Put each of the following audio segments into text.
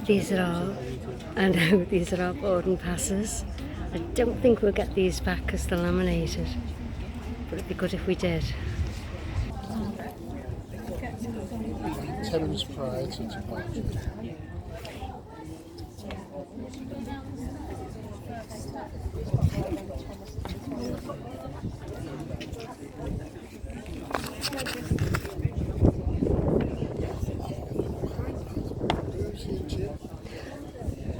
These are our, I know, these are our boarding passes. I don't think we'll get these back because they're laminated, but it'd be good if we did. 10 minutes prior to departure.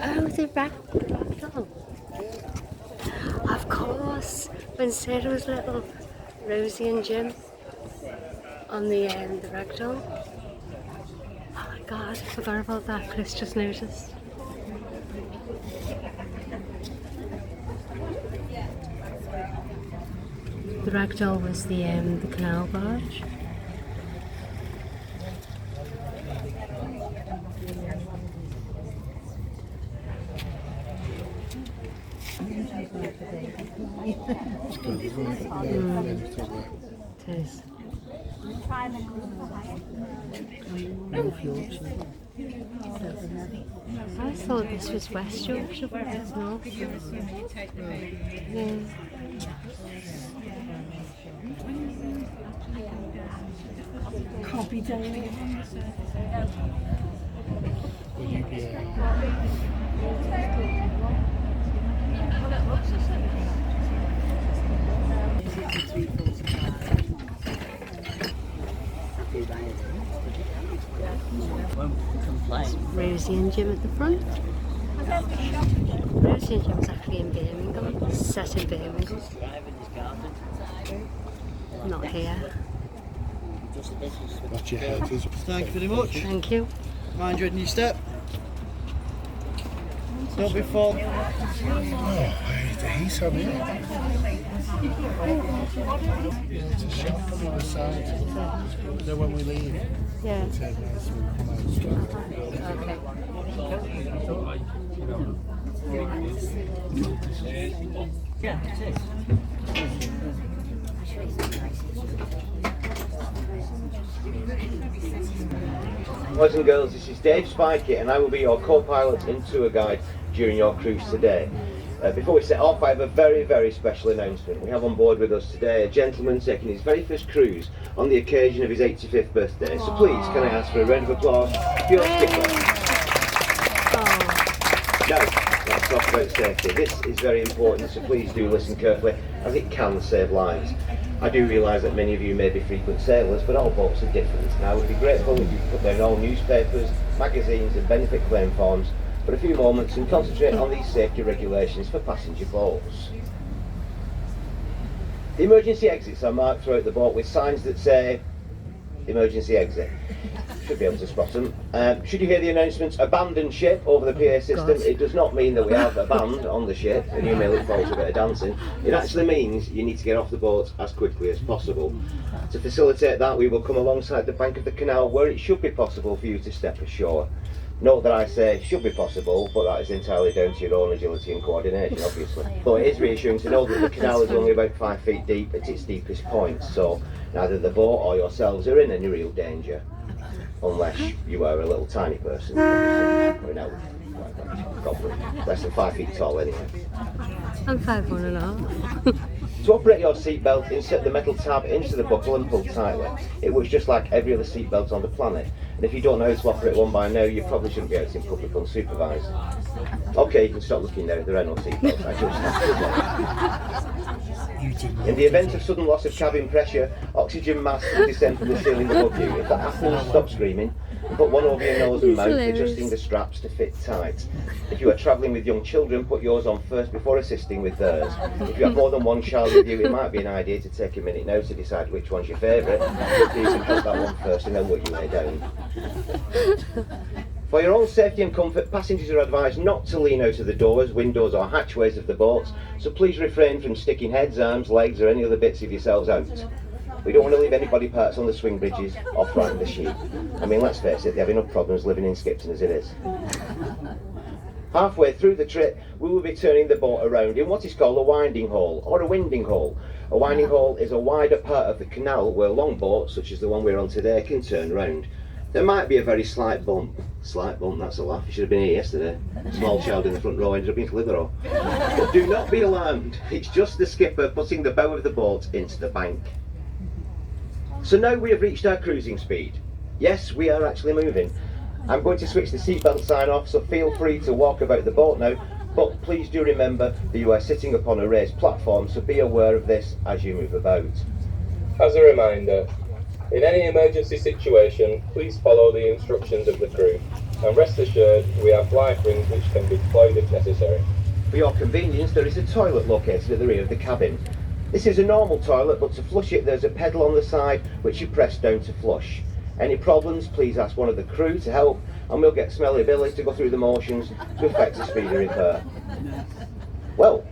Oh, the Ragdoll. Of course, when Sarah was little, Rosie and Jim on the Ragdoll. Oh my god, I forgot about that. Chris just noticed. The Ragdoll was the Canal barge. It's good, isn't it? Yeah, It is. North Yorkshire. I thought this was West Yorkshire, but it's not. Yeah. Copy day. Rosie and Jim at the front. Rosie and Jim's actually in Birmingham, set in Birmingham. Not here. Watch your head. Thank you very much. Thank you. Mind your new step. Don't be fall. Oh, he's on here. Yeah, it's a shop on the other side. Then when we leave, Yeah. we take that so we come out straight. Boys and girls, this is Dave Spikey and I will be your co-pilot and tour guide during your cruise today. Before we set off, I have a very, very special announcement. We have on board with us today a gentleman taking his very first cruise on the occasion of his 85th birthday. So please, can I ask for a round of applause for your skipper? Now, let's talk about safety. This is very important, so please do listen carefully, as it can save lives. I do realise that many of you may be frequent sailors, but all boats are different. And I would be grateful if you put down all newspapers, magazines and benefit claim forms for a few moments and concentrate on these safety regulations for passenger boats. The emergency exits are marked throughout the boat with signs that say emergency exit. Should be able to spot them. Should you hear the announcements abandon ship over the PA system, it does not mean that we have a band on the ship and you may look forward to a bit of dancing. It actually means you need to get off the boat as quickly as possible. To facilitate that, we will come alongside the bank of the canal where it should be possible for you to step ashore. Note that I say should be possible, but that is entirely down to your own agility and coordination, obviously. Though it is reassuring to know that the canal is only about 5 feet deep at its deepest point, so neither the boat or yourselves are in any real danger. Unless you are a little tiny person. Or no, less than 5 feet tall anyway. I'm 5'1½". To operate your seatbelt, insert the metal tab into the buckle and pull tightly. It works just like every other seatbelt on the planet. And if you don't know how to operate one by now, you probably shouldn't be out in public unsupervised. Okay, you can stop looking now, there are no seatbelts, I just have to. In the event of sudden loss of cabin pressure, oxygen masks will descend from the ceiling above you. If that happens, stop screaming and put one over your nose and mouth, adjusting the straps to fit tight. If you are travelling with young children, put yours on first before assisting with theirs. If you have more than one child with you, it might be an idea to take a minute now to decide which one's your favourite. You can put that one first and then work your way down. For your own safety and comfort, passengers are advised not to lean out of the doors, windows or hatchways of the boats, so please refrain from sticking heads, arms, legs or any other bits of yourselves out. We don't want to leave anybody parts on the swing bridges or frighten the sheep. I mean, let's face it, they have enough problems living in Skipton as it is. Halfway through the trip, we will be turning the boat around in what is called a winding hole or a winding hole. A winding hole is a wider part of the canal where long boats, such as the one we're on today, can turn round. There might be a very slight bump. Slight bump, that's a laugh. You should have been here yesterday. A small child in the front row ended up in Clitheroe. But do not be alarmed. It's just the skipper putting the bow of the boat into the bank. So now we have reached our cruising speed. Yes, we are actually moving. I'm going to switch the seatbelt sign off, so feel free to walk about the boat now, but please do remember that you are sitting upon a raised platform, so be aware of this as you move about. As a reminder, in any emergency situation, please follow the instructions of the crew, and rest assured we have life rings which can be deployed if necessary. For your convenience, there is a toilet located at the rear of the cabin. This is a normal toilet, but to flush it there's a pedal on the side which you press down to flush. Any problems, please ask one of the crew to help, and we'll get Smelly Billy to go through the motions to effect a speedy repair. Well,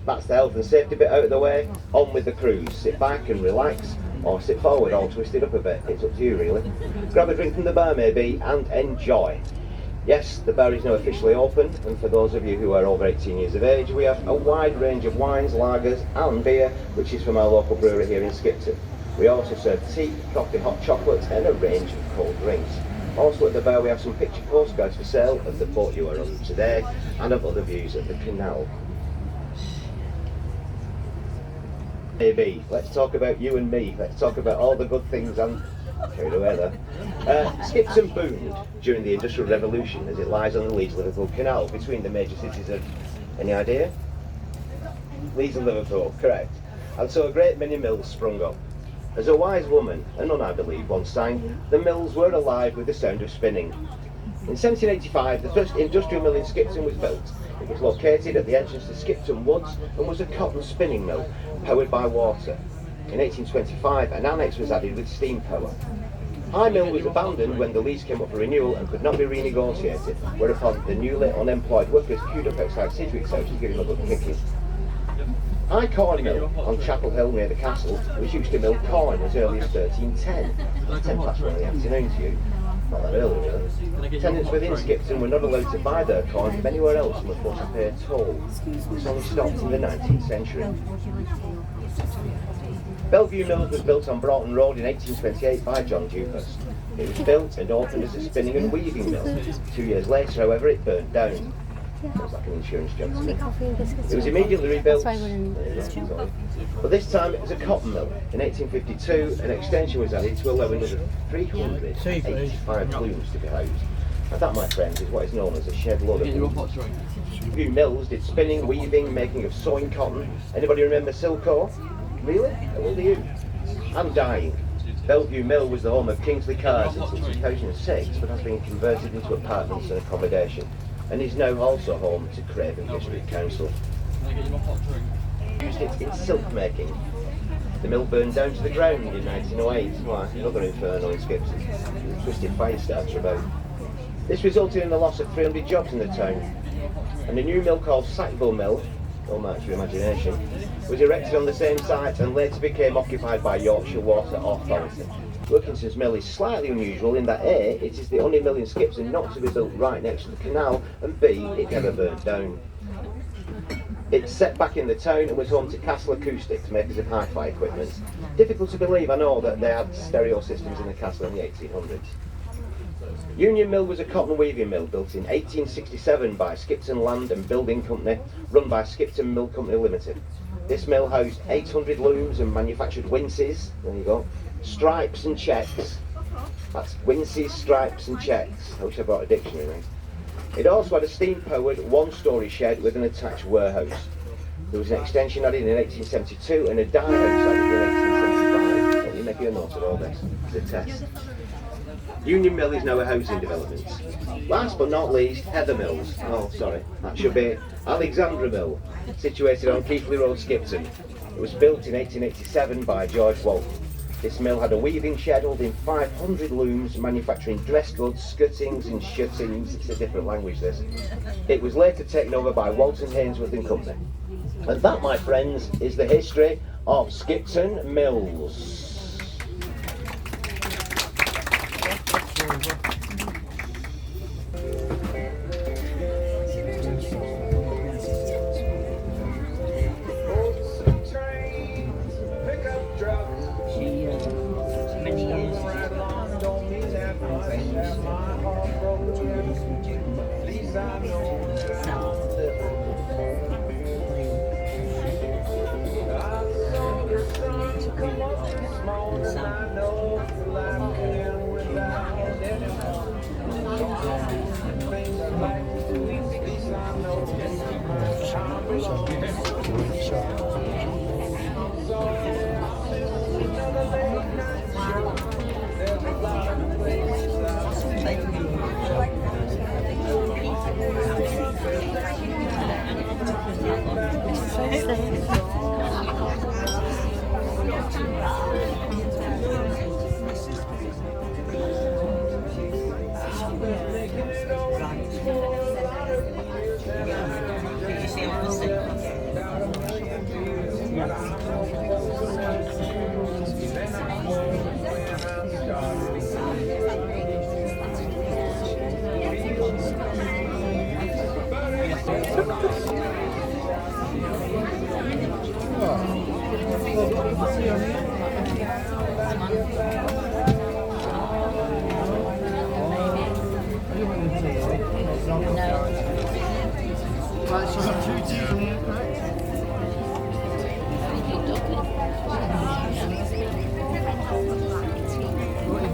that's the health and safety bit out of the way. On with the cruise. Sit back and relax, or sit forward all twisted up a bit. It's up to you really. Grab a drink from the bar maybe and enjoy. Yes, the bar is now officially open, and for those of you who are over 18 years of age, we have a wide range of wines, lagers and beer, which is from our local brewery here in Skipton. We also serve tea, coffee, hot chocolate and a range of cold drinks. Also at the bar we have some picture postcards for sale of the boat you are on today and of other views of the canal. Maybe, let's talk about you and me. Let's talk about all the good things and carried away there. Skipton boomed during the Industrial Revolution as it lies on the Leeds-Liverpool Canal between the major cities of, any idea? Leeds and Liverpool, correct. And so a great many mills sprung up. As a wise woman, a nun I believe, once sang, the mills were alive with the sound of spinning. In 1785, the first industrial mill in Skipton was built. It was located at the entrance to Skipton Woods and was a cotton spinning mill, powered by water. In 1825, an annex was added with steam power. High Mill was abandoned when the lease came up for renewal and could not be renegotiated, whereupon the newly unemployed workers queued up outside Sidgwick's house to give him a good kicking. High Corn Mill on Chapel Hill near the castle was used to mill corn as early as 1310. It's 10 past 1 in the afternoon to you. Not that early really. Tenants within Skipton were not allowed to buy their corn from anywhere else and were forced to pay a toll. This only stopped in the 19th century. Bellevue Mills was built on Broughton Road in 1828 by John Dewhurst. It was built and opened as a spinning and weaving mill. 2 years later, however, it burned down. Sounds like an insurance job to me. It was immediately rebuilt, but this time it was a cotton mill. In 1852, an extension was added to allow another 385 looms to be housed. And that, my friends, is what is known as a shed load of looms. Few mills did spinning, weaving, making of sewing cotton. Anybody remember Silco? Really? How old are you? I'm dying. Bellevue Mill was the home of Kingsley Cars until 2006, but has been converted into apartments and accommodation, and is now also home to Craven District Council. It's silk making. The mill burned down to the ground in 1908. Why, another inferno in Skipton. Twisted fire starter about. This resulted in the loss of 300 jobs in the town, and a new mill called Sackville Mill, don't match your imagination, was erected on the same site and later became occupied by Yorkshire Water Authority. Wilkinson's Mill is slightly unusual in that A, it is the only mill in Skipton not to be built right next to the canal, and B, it never burnt down. It's set back in the town and was home to Castle Acoustics, makers of hi-fi equipment. Difficult to believe, I know, that they had stereo systems in the castle in the 1800s. Union Mill was a cotton weaving mill built in 1867 by Skipton Land and Building Company, run by Skipton Mill Company Limited. This mill housed 800 looms and manufactured winces, there you go, stripes and checks. That's winces, stripes and checks. I wish I brought a dictionary. It also had a steam-powered one-storey shed with an attached warehouse. There was an extension added in 1872 and a dye house added in 1875. Let me make you a note of all this. It's a test. Union Mill is now a housing development. Last but not least, Heather Mills. Oh, sorry, that should be Alexandra Mill, situated on Keighley Road, Skipton. It was built in 1887 by George Walton. This mill had a weaving shed holding 500 looms, manufacturing dress goods, skirt-ings and shirt-ings. It's a different language, this. It was later taken over by Walton Hainsworth and Company. And that, my friends, is the history of Skipton Mills.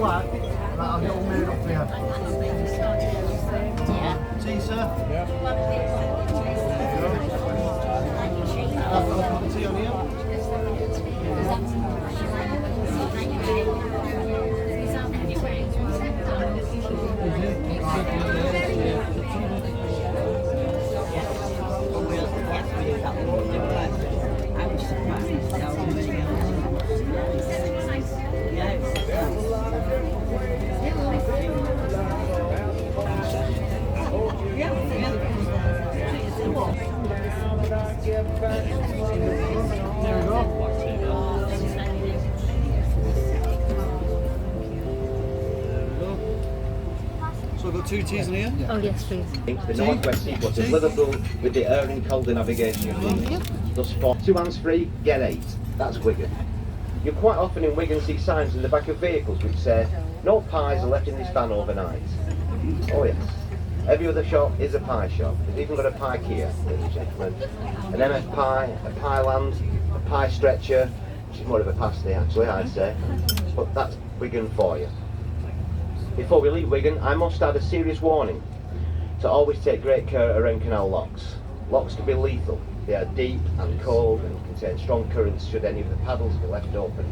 black. Right, I'll get all made up for you. Tea, sir? Yeah. I'll put the tea on here. There we go. So I've got 2 teas in here. Oh yes, please. The northwest seaport of Liverpool with the air and colder navigation. Thus far, 2 hands free, get 8. That's Wigan. You quite often in Wigan see signs in the back of vehicles which say, no pies are left in this van overnight. Oh yes. Every other shop is a pie shop. They've even got a pie Kia, ladies and gentlemen. An MF pie, a pie land, a pie stretcher, which is more of a pasty actually, I'd say. But that's Wigan for you. Before we leave Wigan, I must add a serious warning to always take great care around canal locks. Locks can be lethal. They are deep and cold and contain strong currents should any of the paddles be left open.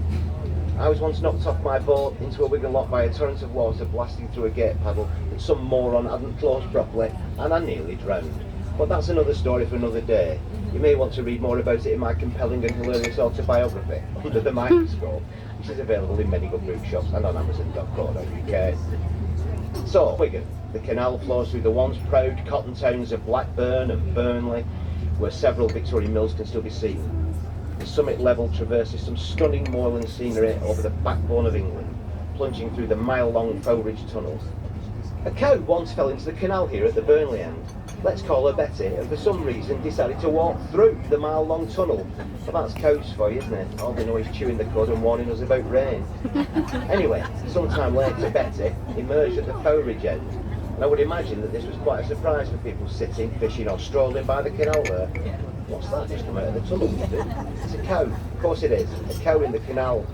I was once knocked off my boat into a Wigan lock by a torrent of water blasting through a gate paddle that some moron hadn't closed properly, and I nearly drowned. But that's another story for another day. You may want to read more about it in my compelling and hilarious autobiography, Under the Microscope, which is available in many good book shops and on Amazon.co.uk. So, Wigan. The canal flows through the once proud cotton towns of Blackburn and Burnley, where several Victorian mills can still be seen. The summit level traverses some stunning moorland scenery over the backbone of England, plunging through the mile-long Fowridge tunnels. A cow once fell into the canal here at the Burnley end. Let's call her Betty, and for some reason decided to walk through the mile-long tunnel. Well, that's cows for you, isn't it? All they know is chewing the cud and warning us about rain. Anyway, sometime later, Betty emerged at the Fowridge end, and I would imagine that this was quite a surprise for people sitting, fishing or strolling by the canal there. What's that just come out of the tunnel? It's a cow. Of course it is. A cow in the canal.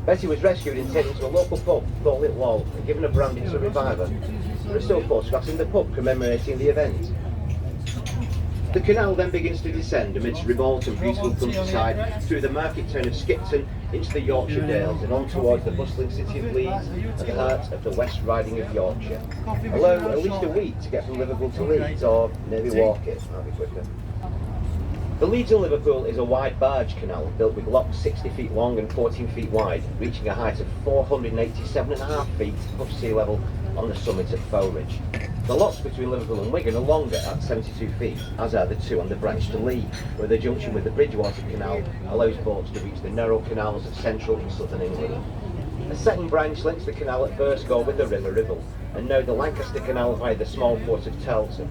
Betty was rescued and taken to a local pub called Little Wall and given a branding to revive her. There are still photographs in the pub commemorating the event. The canal then begins to descend amidst remote and beautiful countryside through the market town of Skipton into the Yorkshire Dales and on towards the bustling city of Leeds at the heart of the West Riding of Yorkshire. Allow at least a week to get from Liverpool to Leeds, or maybe walk it, that'll be quicker. The Leeds and Liverpool is a wide barge canal built with locks 60 feet long and 14 feet wide, reaching a height of 487.5 feet above sea level on the summit of Fowridge. The locks between Liverpool and Wigan are longer at 72 feet, as are the two on the branch to Lee, where the junction with the Bridgewater Canal allows boats to reach the narrow canals of central and southern England. A second branch links the canal at Burscough with the River Ribble, and now the Lancaster Canal via the small port of Telton.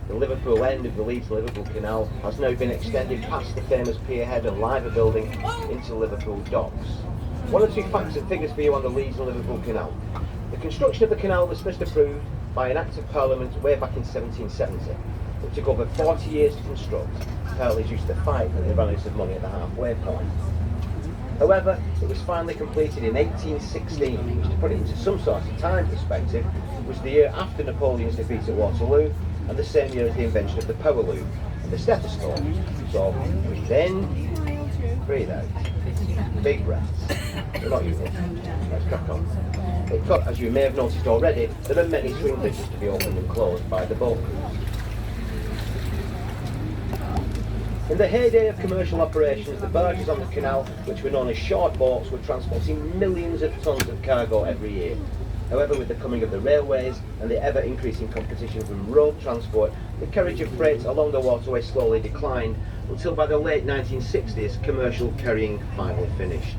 The Liverpool end of the Leeds and Liverpool Canal has now been extended past the famous pierhead and liver building into Liverpool docks. One or two facts and figures for you on the Leeds and Liverpool Canal. The construction of the canal was first approved by an Act of Parliament way back in 1770. It took over 40 years to construct, apparently due to the fight and the ran out of money at the halfway point. However, it was finally completed in 1816, which, to put it into some sort of time perspective, was the year after Napoleon's defeat at Waterloo, and the same year as the invention of the power loom and the stethoscope. So, breathe in, breathe out. Big breaths. They're not usual. Let's crack on. But, as you may have noticed already, there are many swing bridges to be opened and closed by the boat crews. In the heyday of commercial operations, the barges on the canal, which were known as short boats, were transporting millions of tons of cargo every year. However, with the coming of the railways and the ever-increasing competition from road transport, the carriage of freight along the waterway slowly declined until by the late 1960s, commercial carrying finally finished.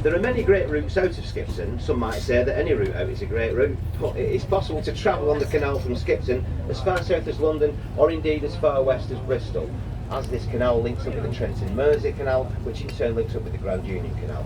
There are many great routes out of Skipton. Some might say that any route out is a great route, but it is possible to travel on the canal from Skipton as far south as London, or indeed as far west as Bristol, as this canal links up with the Trent and Mersey Canal, which in turn links up with the Grand Union Canal.